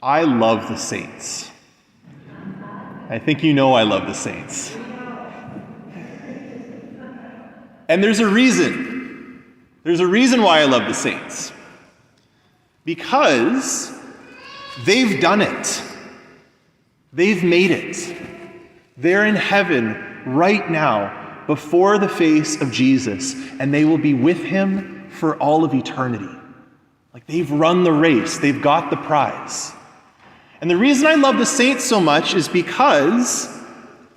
I love the saints. I think you know I love the saints. And there's a reason. There's a reason why I love the saints. Because they've done it. They've made it. They're in heaven right now before the face of Jesus, and they will be with him for all of eternity. Like, they've run the race. They've got the prize. And the reason I love the saints so much is because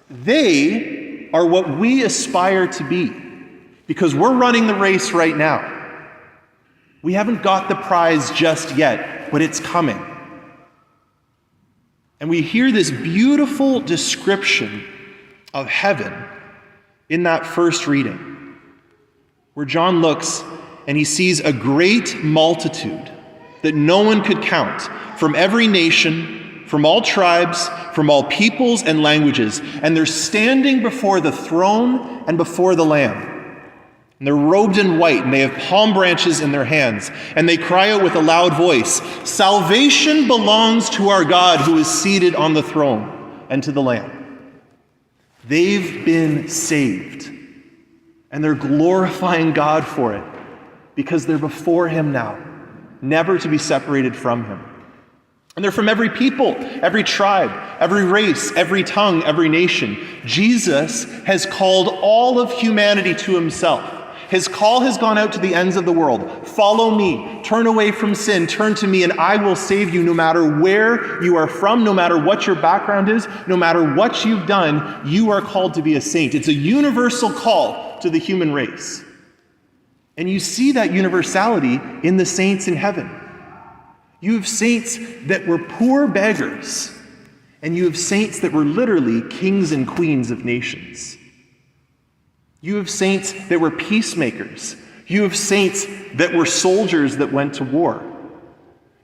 they are what we aspire to be. Because we're running the race right now. We haven't got the prize just yet, but it's coming. And we hear this beautiful description of heaven in that first reading, where John looks and he sees a great multitude that no one could count, from every nation, from all tribes, from all peoples and languages, and they're standing before the throne and before the Lamb. And they're robed in white, and they have palm branches in their hands, and they cry out with a loud voice, "Salvation belongs to our God who is seated on the throne and to the Lamb." They've been saved, and they're glorifying God for it, because they're before him now, never to be separated from him. And they're from every people, every tribe, every race, every tongue, every nation. Jesus has called all of humanity to himself. His call has gone out to the ends of the world. Follow me, turn away from sin, turn to me, and I will save you no matter where you are from, no matter what your background is, no matter what you've done, you are called to be a saint. It's a universal call to the human race. And you see that universality in the saints in heaven. You have saints that were poor beggars, and you have saints that were literally kings and queens of nations. You have saints that were peacemakers. You have saints that were soldiers that went to war.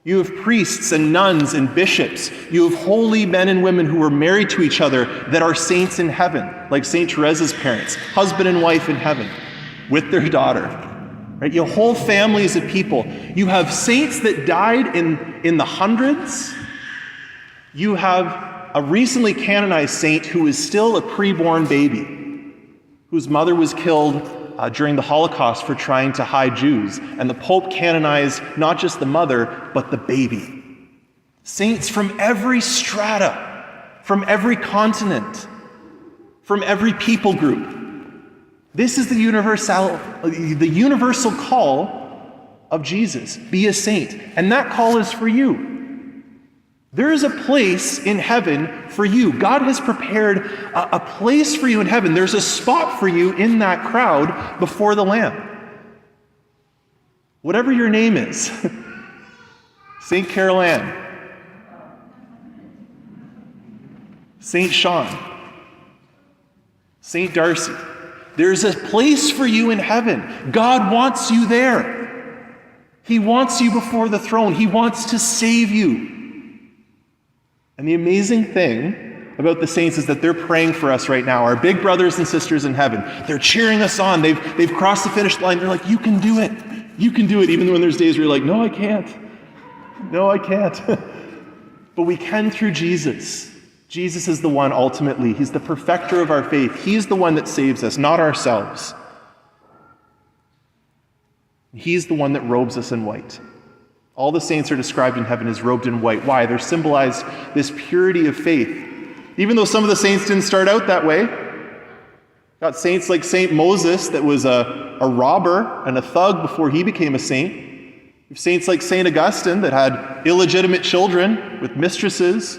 You have priests and nuns and bishops. You have holy men and women who were married to each other that are saints in heaven, like St. Teresa's parents, husband and wife in heaven, with their daughter. Right? You have whole families of people. You have saints that died in the hundreds. You have a recently canonized saint who is still a preborn baby, whose mother was killed during the Holocaust for trying to hide Jews. And the Pope canonized not just the mother, but the baby. Saints from every strata, from every continent, from every people group. This is the universal call of Jesus. Be a saint. And that call is for you. There is a place in heaven for you. God has prepared a place for you in heaven. There's a spot for you in that crowd before the Lamb. Whatever your name is. St. Carol Ann. St. Sean. St. Darcy. There's a place for you in heaven. God wants you there. He wants you before the throne. He wants to save you. And the amazing thing about the saints is that they're praying for us right now, our big brothers and sisters in heaven. They're cheering us on. They've crossed the finish line. They're like, you can do it. You can do it. Even when there's days where you're like, no, I can't. No, I can't. But we can through Jesus. Jesus is the one ultimately. He's the perfecter of our faith. He's the one that saves us, not ourselves. He's the one that robes us in white. All the saints are described in heaven as robed in white. Why? They're symbolized this purity of faith. Even though some of the saints didn't start out that way. Got saints like Saint Moses that was a robber and a thug before he became a saint. We have saints like Saint Augustine that had illegitimate children with mistresses.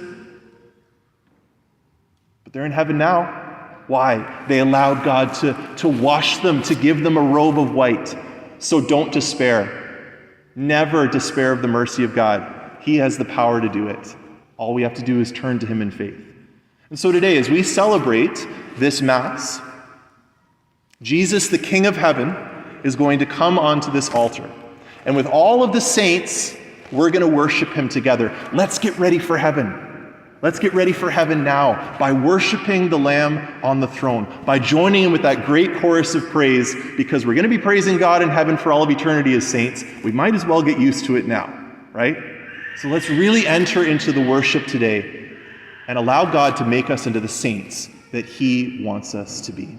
But they're in heaven now. Why? They allowed God to wash them, to give them a robe of white. So don't despair. Never despair of the mercy of God. He has the power to do it. All we have to do is turn to him in faith. And so today, as we celebrate this Mass, Jesus, the King of Heaven, is going to come onto this altar. And with all of the saints, we're going to worship him together. Let's get ready for heaven. Let's get ready for heaven now by worshiping the Lamb on the throne, by joining in with that great chorus of praise, because we're going to be praising God in heaven for all of eternity as saints. We might as well get used to it now, right? So let's really enter into the worship today and allow God to make us into the saints that he wants us to be.